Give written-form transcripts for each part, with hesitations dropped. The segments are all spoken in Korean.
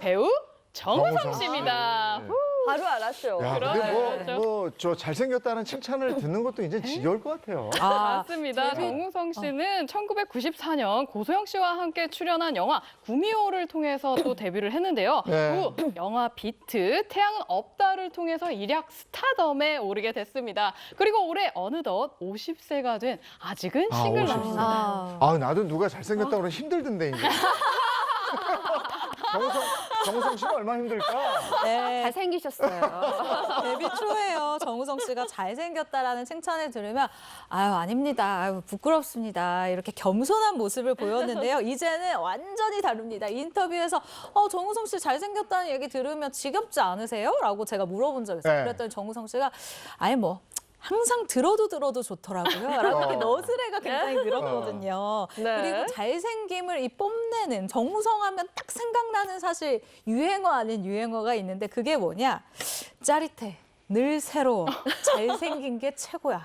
배우 정우성 정우성 씨입니다. 씨. 후. 바로 알았죠. 야, 그러네. 근데 저 잘생겼다는 칭찬을 듣는 것도 이제 지겨울 것 같아요. 맞습니다. 정우성 씨는 1994년 고소영 씨와 함께 출연한 영화 구미호를 통해서 또 데뷔를 했는데요. 네. 후 영화 비트, 태양은 없다를 통해서 일약 스타덤에 오르게 됐습니다. 그리고 올해 어느덧 50세가 된 아직은 아, 싱글남입니다. 아, 나도 누가 잘생겼다고 그러면 힘들던데, 이제. 정우성 씨는 얼마나 힘들까? 네, 잘생기셨어요. 데뷔 초에요. 정우성 씨가 잘생겼다라는 칭찬을 들으면 아유 아닙니다. 아유 부끄럽습니다. 이렇게 겸손한 모습을 보였는데요. 이제는 완전히 다릅니다. 인터뷰에서 정우성 씨 잘생겼다는 얘기 들으면 지겹지 않으세요? 라고 제가 물어본 적이 있어요. 네. 그랬더니 정우성 씨가 아니 뭐 항상 들어도 좋더라고요. 라고 이렇게 너스레가 굉장히 늘었거든요. 네. 그리고 잘생김을 뽐내는 정우성 하면 딱 생각나는 사실 유행어 아닌 유행어가 있는데 그게 뭐냐? 짜릿해. 늘 새로워. 잘생긴 게 최고야.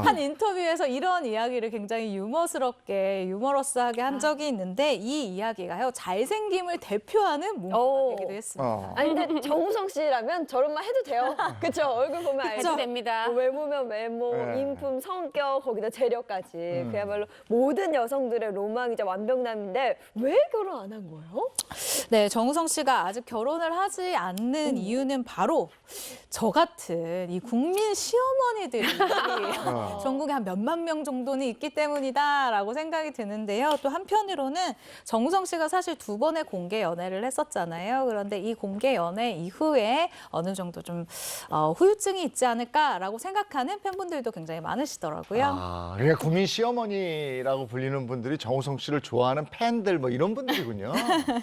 한 인터뷰에서 이런 이야기를 굉장히 유머러스하게 한 적이 있는데 이 이야기가요. 잘생김을 대표하는 문구가 되기도 했습니다. 아니 근데 정우성 씨라면 저런 말 해도 돼요. 그렇죠? 얼굴 보면 알죠? 그쵸? 됩니다. 외모면 외모, 네. 인품, 성격, 거기다 재력까지. 그야말로 모든 여성들의 로망이자 완벽남인데 왜 결혼 안 한 거예요? 네, 정우성 씨가 아직 결혼을 하지 않는 이유는 바로 저 같은 이 국민 시어머니들이 전국에 한 몇만 명 정도는 있기 때문이다라고 생각이 드는데요. 또 한편으로는 정우성 씨가 사실 2번의 공개 연애를 했었잖아요. 그런데 이 공개 연애 이후에 어느 정도 좀 후유증이 있지 않을까라고 생각하는 팬분들도 굉장히 많으시더라고요. 아, 그러니까 국민 시어머니라고 불리는 분들이 정우성 씨를 좋아하는 팬들 뭐 이런 분들이군요.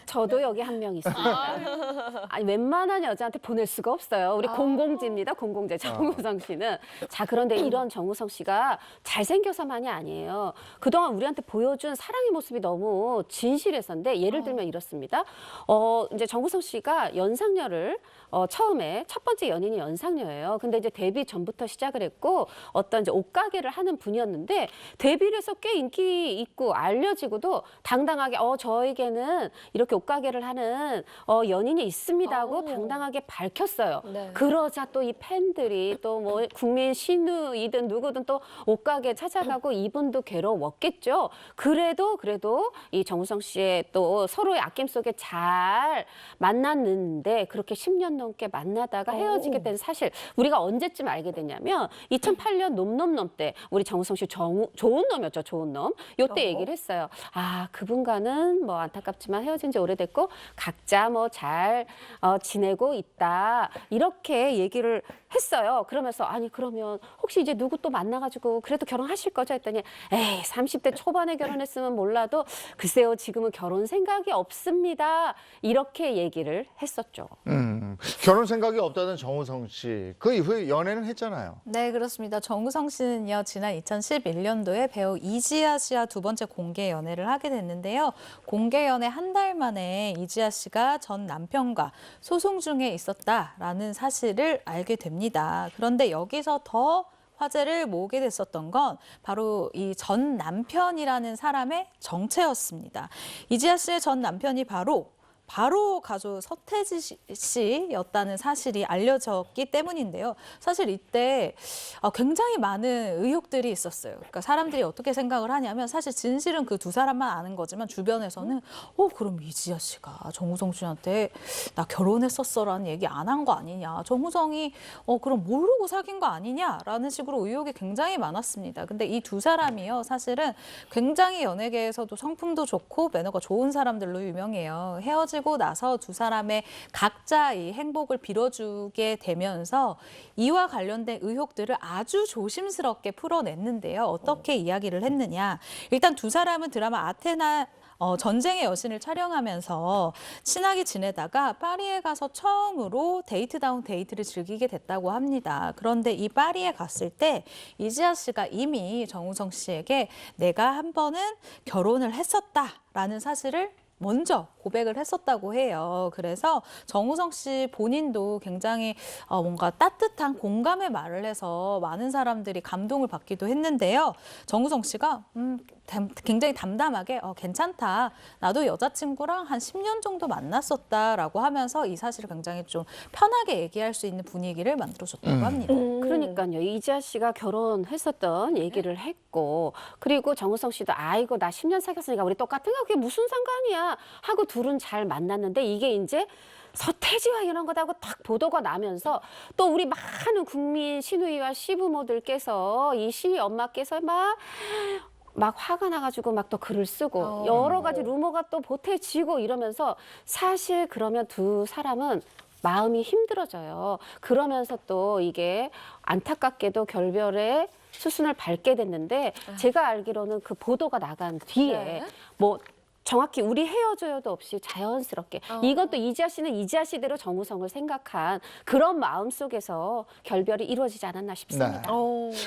저도 여기 한 명 있습니다. 아니 웬만한 여자한테 보낼 수가 없어요. 우리 공공지입니다. 공공재 정우성 씨는. 자 그런데 이런 정우성 씨가 잘생겨서만이 아니에요. 그동안 우리한테 보여준 사랑의 모습이 너무 진실해서인데 예를 들면 이렇습니다. 이제 정우성 씨가 연상녀를 처음에 첫 번째 연인이 연상녀예요. 근데 이제 데뷔 전부터 시작을 했고 어떤 이제 옷가게를 하는 분이었는데 데뷔를 해서 꽤 인기 있고 알려지고도 당당하게 저에게는 이렇게 옷가게를 하는 연인이 있습니다 하고 당당하게 밝혔어요. 네. 그러자 또 이 팬들이 또 뭐 국민 신우이든 누구든 또 옷가게 찾아가고 이분도 괴로웠겠죠. 그래도 이 정우성 씨의 또 서로의 아낌 속에 잘 만났는데 그렇게 10년 넘게 만나다가 헤어지게 된 사실 우리가 언제쯤 알게 됐냐면 2008년 놈 때 우리 정우성 씨 좋은 놈이었죠. 좋은 놈. 요때 얘기를 했어요. 아 그분과는 뭐 안타깝지만 헤어진 지 오래됐고 각자 뭐 잘 지내고 있다. 이렇게 얘기를 했어요. 그러면서 아니 그러면 혹시 이제 누구 또 만나가지고 그래도 결혼하실 거죠? 했더니 에이 30대 초반에 결혼했으면 몰라도 글쎄요 지금은 결혼 생각이 없습니다. 이렇게 얘기를 했었죠. 결혼 생각이 없다던 정우성 씨. 그 이후에 연애는 했잖아요. 네, 그렇습니다. 정우성 씨는요, 지난 2011년도에 배우 이지아 씨와 2번째 공개 연애를 하게 됐는데요. 공개 연애 한 달 만에 이지아 씨가 전 남편과 소송 중에 있었다라는 사실을 알게 됩니다. 그런데 여기서 더 화제를 모으게 됐었던 건 바로 이 전 남편이라는 사람의 정체였습니다. 이지아 씨의 전 남편이 바로 가수 서태지 씨였다는 사실이 알려졌기 때문인데요. 사실 이때 굉장히 많은 의혹들이 있었어요. 그러니까 사람들이 어떻게 생각을 하냐면 사실 진실은 그 2사람만 아는 거지만 주변에서는 그럼 이지아 씨가 정우성 씨한테 나 결혼했었어라는 얘기 안 한 거 아니냐. 정우성이 그럼 모르고 사귄 거 아니냐라는 식으로 의혹이 굉장히 많았습니다. 근데 이 2사람이요. 사실은 굉장히 연예계에서도 성품도 좋고 매너가 좋은 사람들로 유명해요. 헤어지고 나서 2사람의 각자 이 행복을 빌어주게 되면서 이와 관련된 의혹들을 아주 조심스럽게 풀어냈는데요. 어떻게 이야기를 했느냐. 일단 2사람은 드라마 아테나 전쟁의 여신을 촬영하면서 친하게 지내다가 파리에 가서 처음으로 데이트다운 데이트를 즐기게 됐다고 합니다. 그런데 이 파리에 갔을 때 이지아 씨가 이미 정우성 씨에게 내가 한 번은 결혼을 했었다라는 사실을 먼저 고백을 했었다고 해요. 그래서 정우성 씨 본인도 굉장히 뭔가 따뜻한 공감의 말을 해서 많은 사람들이 감동을 받기도 했는데요. 정우성 씨가 굉장히 담담하게 괜찮다. 나도 여자친구랑 한 10년 정도 만났었다라고 하면서 이 사실을 굉장히 좀 편하게 얘기할 수 있는 분위기를 만들어줬다고 합니다. 그러니까요. 이지아 씨가 결혼했었던 얘기를 했고 그리고 정우성 씨도 아이고 나 10년 사귀었으니까 우리 똑같은 거 그게 무슨 상관이야 하고 둘은 잘 만났는데 이게 이제 서태지와 이런 거다고 딱 보도가 나면서 또 우리 많은 국민 시누이와 시부모들께서 이 시위 엄마께서 막 화가 나가지고 막 또 글을 쓰고 여러 가지 루머가 또 보태지고 이러면서 사실 그러면 두 사람은 마음이 힘들어져요. 그러면서 또 이게 안타깝게도 결별의 수순을 밟게 됐는데 제가 알기로는 그 보도가 나간 뒤에 뭐 정확히 우리 헤어져요도 없이 자연스럽게 이건 또 이지아 씨는 이지아 씨대로 정우성을 생각한 그런 마음 속에서 결별이 이루어지지 않았나 싶습니다.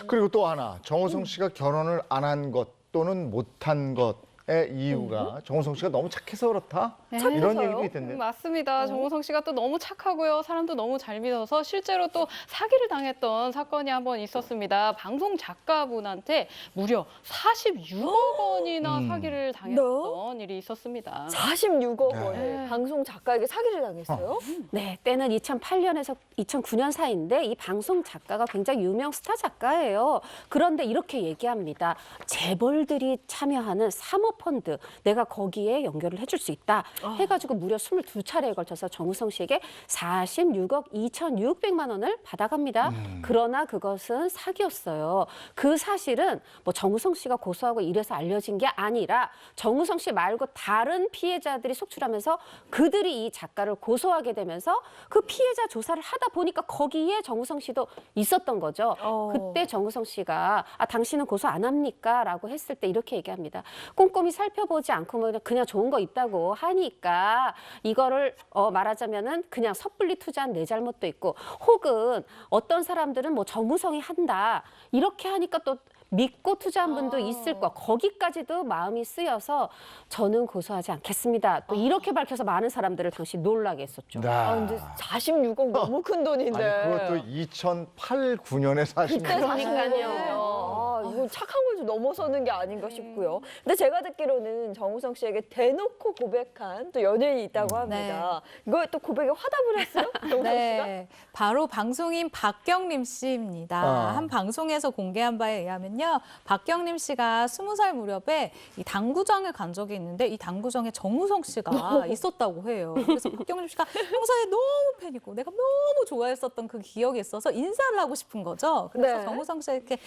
그리고 또 하나, 정우성 씨가 결혼을 안 한 것 또는 못한 것의 이유가 정우성 씨가 너무 착해서 그렇다? 이런 얘기도 있던데. 맞습니다. 정우성 씨가 또 너무 착하고요. 사람도 너무 잘 믿어서 실제로 또 사기를 당했던 사건이 한번 있었습니다. 방송 작가분한테 무려 46억 원이나 사기를 당했던 일이 있었습니다. 46억 원을 네. 방송 작가에게 사기를 당했어요? 네, 때는 2008년에서 2009년 사이인데 이 방송 작가가 굉장히 유명 스타 작가예요. 그런데 이렇게 얘기합니다. 재벌들이 참여하는 사모펀드 내가 거기에 연결을 해줄 수 있다. 해가지고 무려 22차례에 걸쳐서 정우성 씨에게 46억 2,600만 원을 받아갑니다. 그러나 그것은 사기였어요. 그 사실은 뭐 정우성 씨가 고소하고 이래서 알려진 게 아니라 정우성 씨 말고 다른 피해자들이 속출하면서 그들이 이 작가를 고소하게 되면서 그 피해자 조사를 하다 보니까 거기에 정우성 씨도 있었던 거죠. 그때 정우성 씨가 당신은 고소 안 합니까? 라고 했을 때 이렇게 얘기합니다. 꼼꼼히 살펴보지 않고 그냥 좋은 거 있다고 하니까 이거를 말하자면은 그냥 섣불리 투자한 내 잘못도 있고 혹은 어떤 사람들은 뭐 정우성이 한다 이렇게 하니까 또 믿고 투자한 분도 있을 거야. 거기까지도 마음이 쓰여서 저는 고소하지 않겠습니다. 또 이렇게 밝혀서 많은 사람들을 당시 놀라게 했었죠. 근데 46억 너무 큰 돈인데. 아니, 그것도 2008, 9년에 사신 그때 거예요. 그러니까요. 이거 착한 걸 좀 넘어서는 게 아닌가 싶고요. 근데 제가 듣기로는 정우성 씨에게 대놓고 고백한 또 연예인이 있다고 합니다. 이거에 또 고백에 화답을 했어요? 정우성 씨가? 네, 바로 방송인 박경림 씨입니다. 한 방송에서 공개한 바에 의하면요, 박경림 씨가 20살 무렵에 이 당구장을 간 적이 있는데 이 당구장에 정우성 씨가 있었다고 해요. 그래서 박경림 씨가 평소에 너무 팬이고 내가 너무 좋아했었던 그 기억이 있어서 인사를 하고 싶은 거죠. 그래서 네. 정우성 씨에게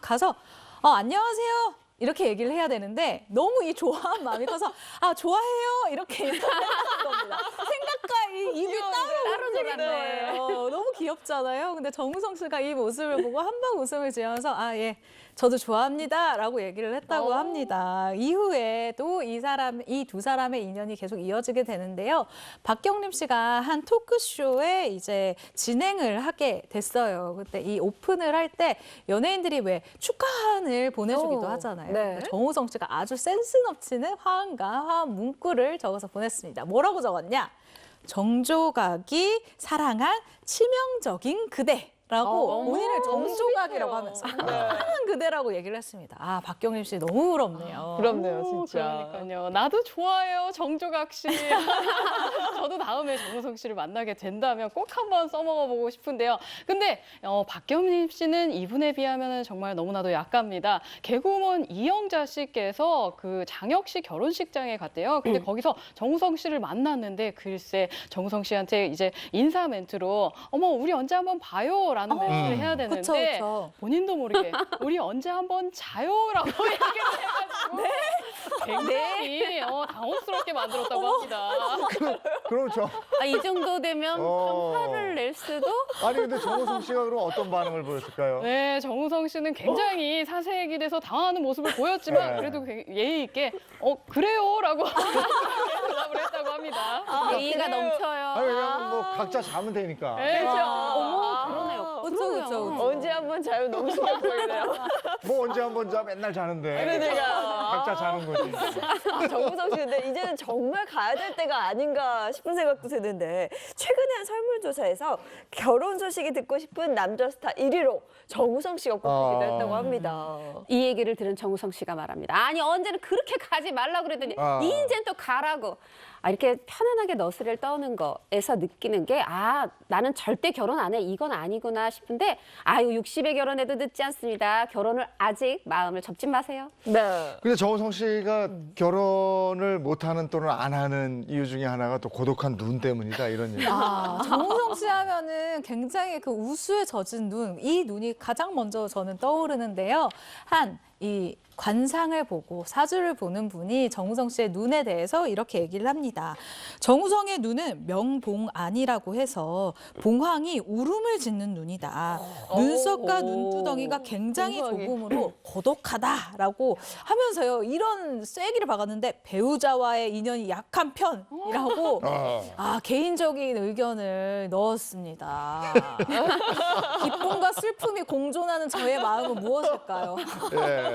가서 안녕하세요. 이렇게 얘기를 해야 되는데 너무 이 좋아한 마음이 커서 좋아해요 이렇게 인사를 했던 겁니다. 생각과 이 입이 따로 놀았네요. 너무 귀엽잖아요. 근데 정우성 씨가 이 모습을 보고 한방 웃음을 지으면서 예. 저도 좋아합니다라고 얘기를 했다고 합니다. 이후에 또 이 두 사람의 인연이 계속 이어지게 되는데요. 박경림 씨가 한 토크쇼에 이제 진행을 하게 됐어요. 그때 이 오픈을 할 때 연예인들이 왜 축하한을 보내주기도 하잖아요. 네. 근데 정우성 씨가 아주 센스 넘치는 화한 문구를 적어서 보냈습니다. 뭐라고 적었냐? 정조각이 사랑한 치명적인 그대. 라고 본인을 정조각이라고 하면서 사랑한 그대라고 얘기를 했습니다. 박경림 씨 너무 부럽네요. 부럽네요, 진짜. 그러니까요. 나도 좋아해요, 정조각 씨. 저도 다음에 정우성 씨를 만나게 된다면 꼭 한번 써먹어보고 싶은데요. 근데 박경림 씨는 이분에 비하면 정말 너무나도 약합니다. 개그우먼 이영자 씨께서 그 장혁 씨 결혼식장에 갔대요. 근데 거기서 정우성 씨를 만났는데 글쎄 정우성 씨한테 이제 인사 멘트로 어머 우리 언제 한번 봐요 라는 멘트를 해야 되는데 그쵸. 본인도 모르게 우리 언제 한번 자요라고 얘기를 해가지고 굉장히 당혹스럽게 만들었다고 합니다. 그럼 이 정도 되면 좀 화를 낼 수도 아니 근데 정우성 씨가 그럼 어떤 반응을 보였을까요? 네, 정우성 씨는 굉장히 사색이 돼서 당황하는 모습을 보였지만 네. 그래도 예의 있게 그래요라고 대답을 했다고 합니다. 예의가 넘쳐요. 아니 왜냐면 뭐 각자 자면 되니까. 네. 그러네요. 그쵸. 언제 한번 자유 너무 좋아 보이네요. 뭐 언제 한번 자 맨날 자는데. 그러니까 각자 자는 거지. 정우성 씨 근데 이제는 정말 가야 될 때가 아닌가 싶은 생각도 드는데 최근에 한 설문조사에서 결혼 소식이 듣고 싶은 남자 스타 1위로 정우성 씨가 꼽히기도 했다고 합니다. 이 얘기를 들은 정우성 씨가 말합니다. 아니 언제는 그렇게 가지 말라고 그러더니 이젠 또 가라고. 이렇게 편안하게 너스레를 떠는 거에서 느끼는 게 나는 절대 결혼 안 해. 이건 아니구나 싶은데 60에 결혼해도 늦지 않습니다. 결혼을 아직 마음을 접지 마세요. 네. 근데 정우성 씨가 결혼을 못하는 또는 안 하는 이유 중에 하나가 또 고독한 눈 때문이다 이런 얘기. 정우성 씨 하면은 굉장히 그 우수에 젖은 눈, 이 눈이 가장 먼저 저는 떠오르는데요. 이 관상을 보고 사주를 보는 분이 정우성 씨의 눈에 대해서 이렇게 얘기를 합니다. 정우성의 눈은 명봉안이라고 해서 봉황이 울음을 짓는 눈이다. 눈썹과 눈두덩이가 굉장히 조금으로 고독하다라고 하면서요. 이런 쐐기를 박았는데 배우자와의 인연이 약한 편이라고 개인적인 의견을 넣었습니다. 기쁨과 슬픔이 공존하는 저의 마음은 무엇일까요? 예.